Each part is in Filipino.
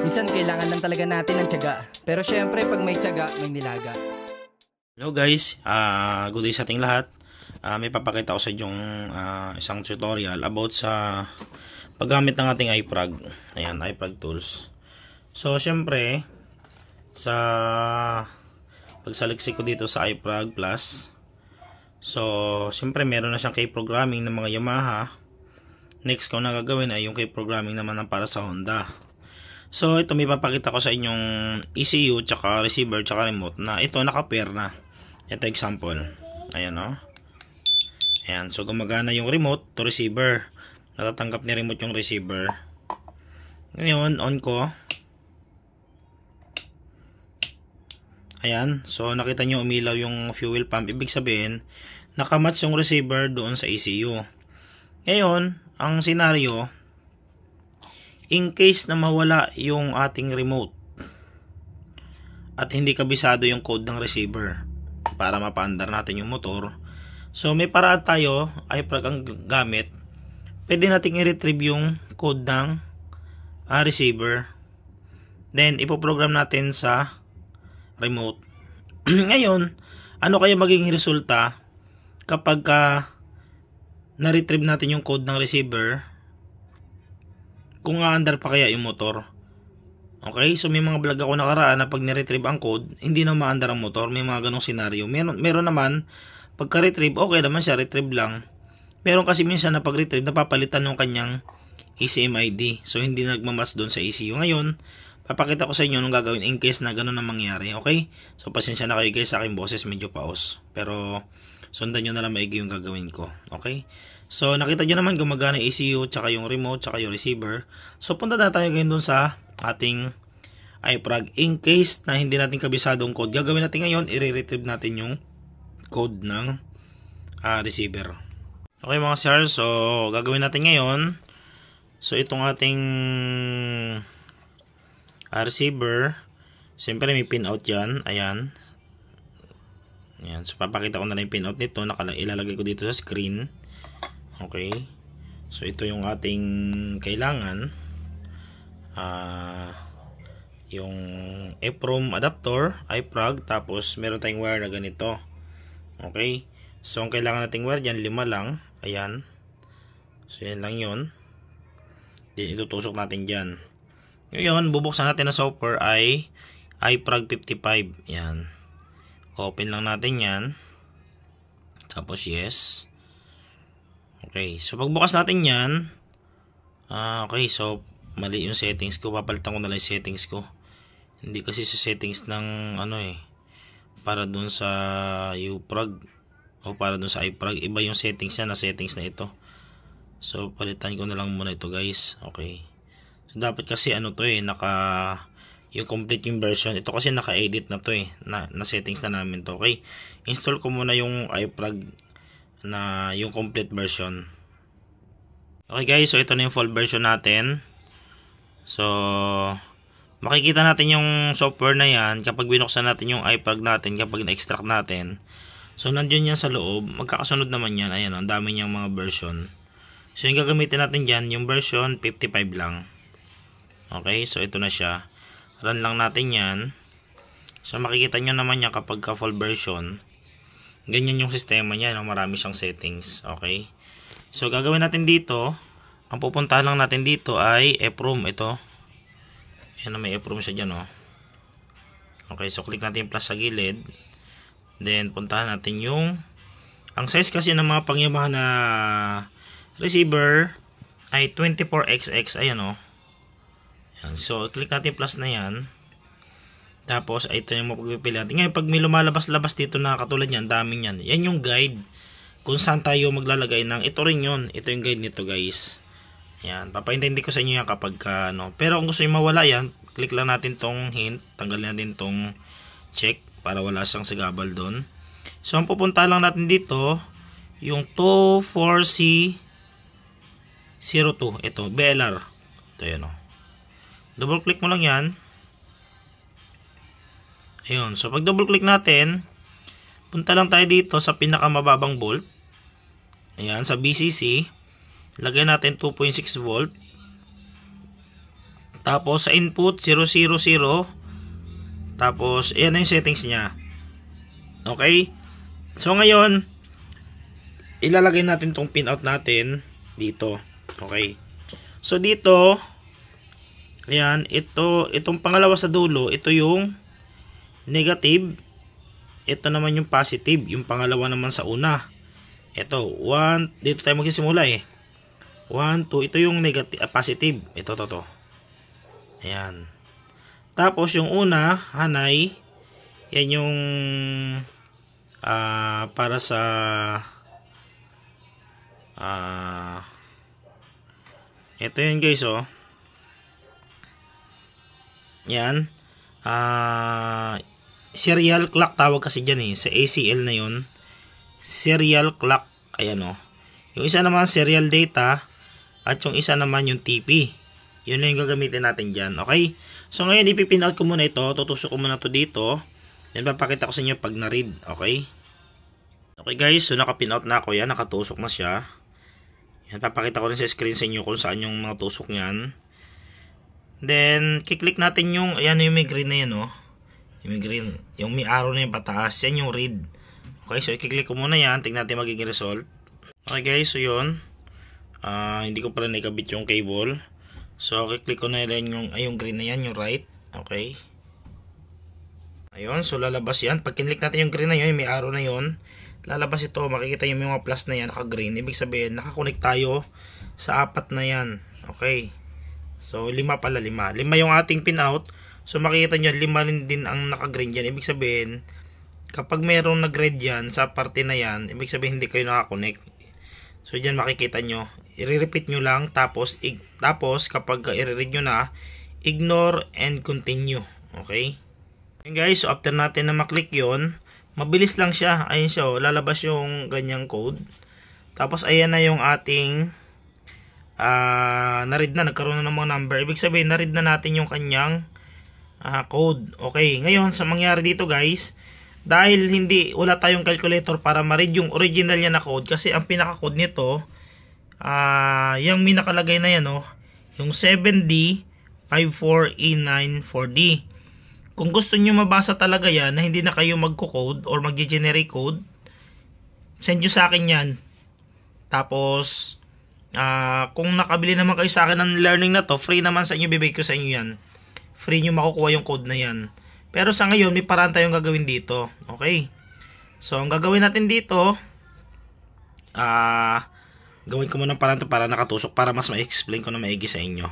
Minsan kailangan lang talaga natin ng tiyaga. Pero syempre pag may tiyaga, may nilaga. Hello guys, good day sa ating lahat. May papakita ko sa inyong isang tutorial about sa paggamit ng ating iPrag. Ayan, iPrag tools. So syempre, sa pagsaliksik ko dito sa iPrag Plus, so syempre meron na siyang K-programming ng mga Yamaha. Next ko na gagawin ay yung K-programming naman ng para sa Honda. So ito may papakita ko sa inyong ECU, tsaka receiver, tsaka remote na ito naka-pair na. Ito example. Ayan o. Ayan. So gumagana yung remote to receiver. Natatanggap ni remote yung receiver. Ngayon, on ko. Ayan. So nakita nyo umilaw yung fuel pump. Ibig sabihin, nakamatch yung receiver doon sa ECU. Ngayon, ang senaryo, in case na mawala yung ating remote at hindi kabisado yung code ng receiver para mapaandar natin yung motor, so may paraan tayo, iPrag ang gamit, pwede nating i-retrieve yung code ng receiver, then ipoprogram natin sa remote. Ngayon, ano kaya magiging resulta kapag na-retrieve natin yung code ng receiver kung aandar pa kaya yung motor? Okay, so may mga vlog ako nakaraan na pag ni-retrieve ang code, hindi na maandar ang motor. May mga ganong senaryo. Meron naman, pagka-retrieve, okay naman siya, retrieve lang. Meron kasi minsan na pag-retrieve, napapalitan yung kanyang ECMID. So, hindi nagmamatch doon sa ECU. Ngayon, papakita ko sa inyo nung gagawin in case na gano'n na mangyari. Okay? So, pasensya na kayo guys, sa aking boses medyo paos. Pero, sundan nyo na lang maigi yung gagawin ko. Okay? So, nakita nyo naman gumagana yung ECU, tsaka yung remote, tsaka yung receiver. So, punta na tayo ngayon dun sa ating iPrag. In case na hindi natin kabisadong code, gagawin natin ngayon, i-retrieve natin yung code ng receiver. Okay mga sir, so gagawin natin ngayon. So, itong ating receiver, siyempre may pinout yan. Ayan. Ayan. So, papakita ko na lang yung pinout nito. Ilalagay ko dito sa screen. Okay, so ito yung ating kailangan, yung EEPROM adapter, iPrag, tapos meron tayong wire na ganito. Okay, so ang kailangan nating wire dyan, 5 lang. Ayan, so yan lang yun. Then itutusok natin dyan. Ngayon, bubuksan natin na software ay iPrag 55. Yan, open lang natin yan, tapos yes. Okay, so pagbukas natin yan, okay, so mali yung settings ko, papalitan ko na lang yung settings ko. Hindi kasi sa settings ng para dun sa UPrag o para dun sa iPrag, iba yung settings niya na settings na ito. So palitan ko na lang muna ito guys. Okay, so dapat kasi yung complete yung version, ito kasi naka-edit na to na settings na namin to. Okay, install ko muna yung iPrag na yung complete version. Okay guys, so ito na yung full version natin. So makikita natin yung software na yan kapag binuksan natin yung iPrag natin, kapag na-extract natin. So nandiyan yan sa loob, magkakasunod naman yan. Ayan, ang dami niyang mga version. So yung gagamitin natin dyan, yung version 55 lang. Okay, so ito na siya. Run lang natin yan. So makikita nyo naman yan kapag full version. Ganyan yung sistema niya, marami siyang settings. Okay, so gagawin natin dito, ang pupuntahan lang natin dito ay EEPROM. Ito, yan, may EEPROM siya dyan. Okay, so click natin yung plus sa gilid, then puntahan natin yung, ang size kasi ng mga Yamaha na receiver ay 24xx. Ayan yan. So click natin yung plus na yan. Tapos, ito yung mapagpipili natin. Ngayon, pag may lumalabas-labas dito na katulad yan, daming yan. Yan yung guide kung saan tayo maglalagay ng, ito rin yun. Ito yung guide nito guys. Yan, papaintindi ko sa inyo yan kapag pero kung gusto nyo mawala yan, click lang natin tong hint. Tanggalin natin tong check para wala siyang sigabal doon. So, ang pupunta lang natin dito, yung 24C02. Ito, BLR. Ito yun double click mo lang yan. Ayun, so pag double click natin, punta lang tayo dito sa pinakamababang volt. Ayan, sa BCC, lagay natin 2.6 volt. Tapos sa input 000. Tapos ayan na yung settings niya. Okay? So ngayon, ilalagay natin tong pinout natin dito. Okay? So dito, ayan, itong pangalawa sa dulo, ito yung negative. Ito naman yung positive, yung pangalawa naman sa una. Ito, 1, dito tayo magsisimula eh. 1, 2, ito yung negative, positive. Ito, to. Ayan. Tapos yung una, hanay, yan yung para sa ito yun guys, oh. Yan. Serial clock tawag kasi dyan eh. Sa ACL na yun. Serial clock. Ayan, oh. Yung isa naman serial data. At yung isa naman yung TP. Yun na yung gagamitin natin dyan. Okay? So ngayon ipipin out ko muna ito. Tutusok ko muna ito dito. Then papakita ko sa inyo pag na-read. Okay? Okay guys. So nakapin out na ako. Yan. Nakatusok na siya. Yan. Papakita ko rin sa screen sa inyo kung saan yung mga tusok niyan. Then kiklik natin yung. Ayan yung may green na yan, oh. Yung may green. Yung may arrow na yung pataas. Yan yung read. Okay. So ikiklik ko muna yan. Tingnan natin magiging result. Okay guys. So yun. Hindi ko pala nakabit yung cable. So, click ko na rin yung green na yan, yung right. Okay. Ayun, so lalabas yan. Pag kinlik natin yung green na yun, may arrow na yun, lalabas ito. Makikita yung mga plus na yan, naka-green. Ibig sabihin, nakakonect tayo sa 4 na yan. Okay. So, 5 pala, 5. 5 yung ating pinout. So, makikita nyo, 5 din ang naka-green dyan. Ibig sabihin, kapag mayroong nag-red yan sa parte na yan, ibig sabihin hindi kayo nakakonect. So, dyan makikita nyo. I-repeat nyo lang. Tapos kapag i-read nyo na, ignore and continue. Okay? And guys, so after natin na maklik yun, mabilis lang siya. Ayun siya, oh, lalabas yung ganyang code. Tapos, ayan na yung ating na-read na. Nagkaroon na ng mga number. Ibig sabihin, na-read na natin yung kanyang code. Okay. Ngayon, sa mangyari dito guys, dahil wala tayong calculator para ma-read yung original niya na code, kasi ang pinaka-code nito, yung nakalagay na yan, oh, yung 7D54E94D. Kung gusto niyo mabasa talaga yan, na hindi na kayo magko-code or mag-generate code, send nyo sa akin yan. Tapos, kung nakabili naman kayo sa akin ng learning na to, free naman sa inyo, bibigay ko sa inyo yan. Free nyo makukuha yung code na yan. Pero sa ngayon, may paraan tayong gagawin dito. Okay. So, ang gagawin natin dito, gawin ko muna paraan to para nakatusok, para mas ma-explain ko na maigi sa inyo.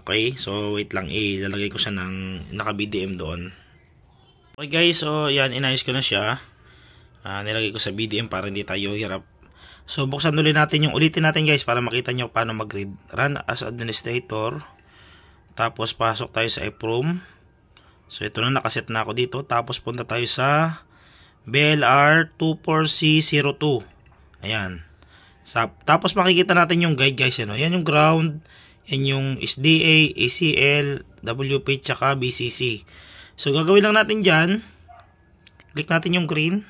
Okay. So, wait lang. Ilalagay ko siya ng naka-BDM doon. Okay guys. So, yan. Inayos ko na siya. Nilagay ko sa BDM para hindi tayo hirap. So, buksan ulit natin ulitin natin guys para makita nyo paano mag-read. Run as administrator. Tapos, pasok tayo sa EPROM. So, ito na, nakaset na ako dito. Tapos, punta tayo sa BLR24C02. Ayan. Tapos, makikita natin yung guide, guys. Yan, yan yung ground. Yan yung SDA, ACL, WP, tsaka BCC. So, gagawin lang natin dyan. Click natin yung green.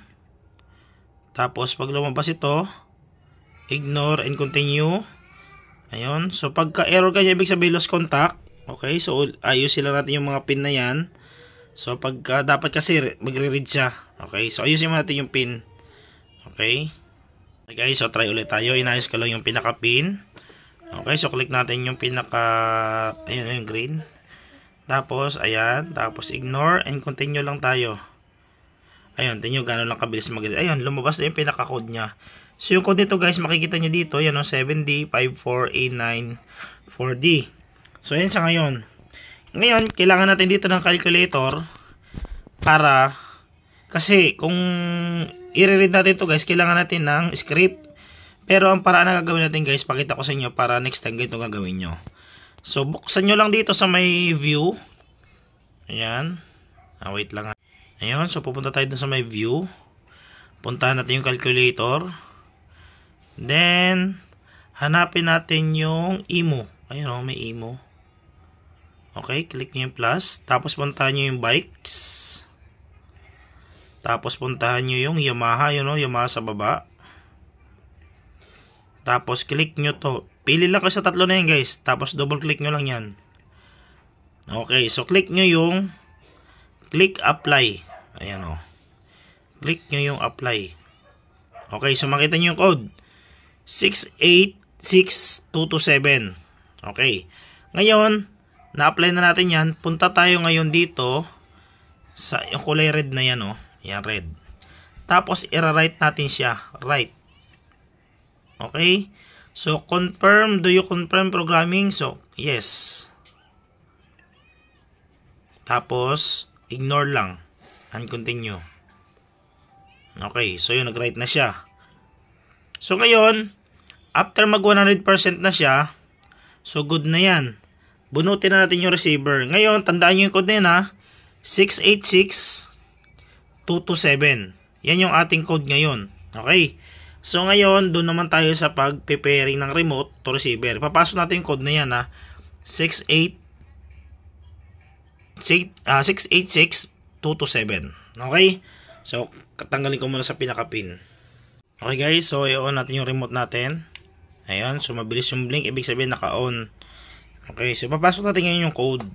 Tapos, pag lumabas ito, ignore and continue. Ayun. So, pagka-error kanya, ibig sabihin lost contact. Okay. So, ayusin lang natin yung mga pin na yan. So, dapat kasi magre-read siya. Okay. So, ayusin mo natin yung pin. Okay. Okay guys. So, try ulit tayo. Inayos ko lang yung pinaka-pin. Okay. So, click natin yung ayun, yung green. Tapos, ayan. Tapos, ignore and continue lang tayo. Ayun. Tingnan nyo gano'n lang kabilis mag-read. Ayun. Lumabas na yung pinaka-code niya. So, yung code nito guys, makikita nyo dito. Yan o, 7D54A94D. So, yan sa ngayon. Ngayon, kailangan natin dito ng calculator para, kasi kung i-read natin to guys, kailangan natin ng script. Pero ang paraan na gagawin natin guys, pakita ko sa inyo para next time ganito gagawin nyo. So, buksan nyo lang dito sa may view. Ayan. Wait lang. Ayan, so pupunta tayo dun sa may view. Puntahan natin yung calculator. Then, hanapin natin yung IMO. Ayan o, may IMO. Okay, click nyo yung plus. Tapos puntahan nyo yung bikes. Tapos puntahan nyo yung Yamaha. Yun o, Yamaha sa baba. Tapos click nyo to. Pili lang kayo sa tatlo na yan guys. Tapos double click nyo lang yan. Okay, so click apply. Ayan o. Click nyo yung apply. Okay, so makita nyo yung code. 686227. Okay. Ngayon, na-apply na natin yan. Punta tayo ngayon dito sa yung kulay red na yan o. Yan, red. Tapos, i-write natin siya. Write. Okay. So, confirm. Do you confirm programming? So, yes. Tapos, ignore lang. And continue. Okay. So, yun. Nag-write na siya. So, ngayon, after mag 100% na siya, so, good na yan. Bunutin na natin yung receiver. Ngayon, tandaan nyo yung code na yan ha. 686227. Yan yung ating code ngayon. Okay. So, ngayon, doon naman tayo sa pag-preparing ng remote to receiver. Papasok natin yung code na yan ha. 686227. Okay. So, tanggalin ko muna sa pinaka-pin. Okay guys, so i-on natin yung remote natin. Ayan, so mabilis yung blink, ibig sabihin naka-on. Okay, so papasok natin ngayon yung code.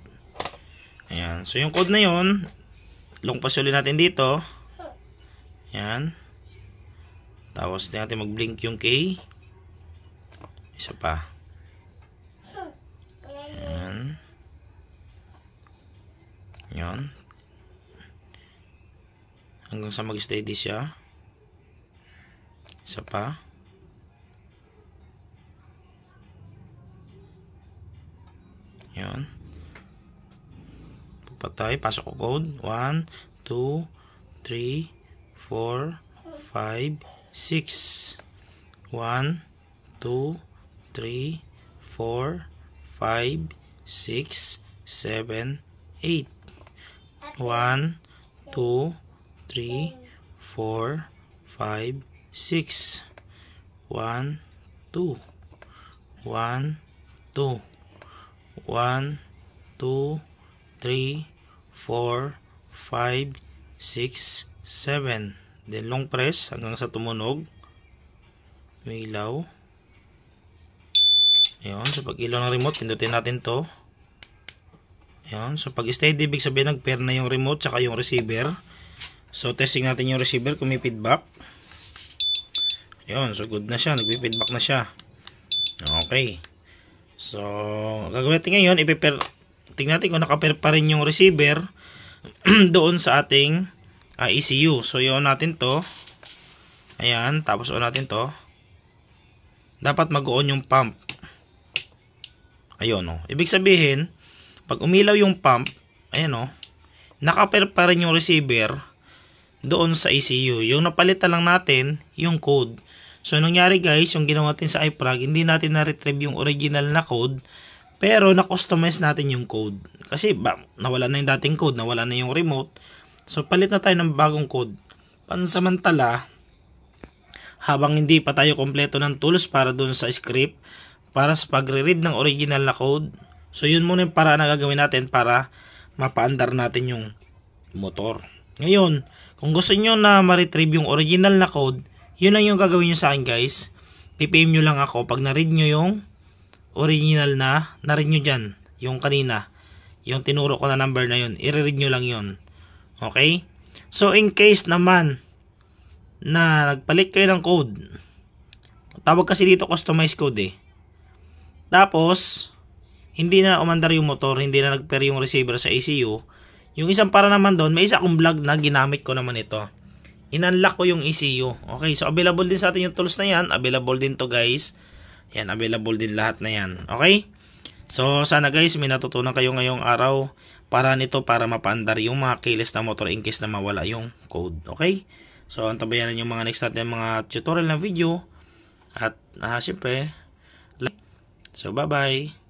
Ayan, so yung code na yun, long pass ulit natin dito. Ayan. Tapos natin mag-blink yung K. Isa pa. Ayan. Ayan. Hanggang sa mag-steady siya. Isa pa. Yan. Patay. Pasok ko code. 1, 2, 3, 4, 5, 6. 1, 2, 3, 4, 5, 6, 7, 8. 1, 2, 3, 4, 5, 6. 1, 2. 1, 2. 1, 2, 3, 4, 5, 6, 7. Then long press hanggang sa tumunog. May ilaw. Ayan. So pag ilaw ng remote, pindutin natin to. Ayan. So pag steady, ibig sabihin nag-pair na yung remote tsaka yung receiver. So testing natin yung receiver kung may feedback. Ayan. So good na siya. Nag-feedback na siya. Okay. So, gagawin natin ngayon, tingnan natin kung naka-pair pa rin yung receiver doon sa ating ECU. So, i-on natin to. Ayan, tapos on natin to. Dapat mag-on yung pump. Ayun, oh. Ibig sabihin, pag umilaw yung pump, ayan, oh, naka-pair pa rin yung receiver doon sa ECU. Yung napalitan lang natin, yung code. So, nangyari guys, yung ginawa natin sa iProg, hindi natin na-retrieve yung original na code, pero na-customize natin yung code. Kasi, nawala na yung dating code, nawala na yung remote. So, palit na tayo ng bagong code. Pansamantala, habang hindi pa tayo kompleto ng tools para dun sa script, para sa pagre-read ng original na code, so, yun muna yung paraan na gagawin natin para mapaandar natin yung motor. Ngayon, kung gusto nyo na ma-retrieve yung original na code, yun lang yung gagawin nyo sa akin guys. PPM nyo lang ako pag na-read nyo yung original na na-read nyo dyan. Yung kanina. Yung tinuro ko na number na yun. I-read nyo lang yun. Okay? So in case naman na nagpalit kayo ng code. Tawag kasi dito customize code eh. Tapos hindi na umandar yung motor. Hindi na nag-pair yung receiver sa ECU. Yung isang para naman doon. May isa akong vlog na ginamit ko naman ito. In-unlock ko yung ECU. Okay, so available din sa atin yung tools na yan. Available din to guys. Yan, available din lahat na yan. Okay? So, sana guys, may natutunan kayo ngayong araw para mapaandar yung mga keyless na motor in case na mawala yung code. Okay? So, antabayanan yung mga next natin mga tutorial na video. At, syempre, like. So, bye-bye.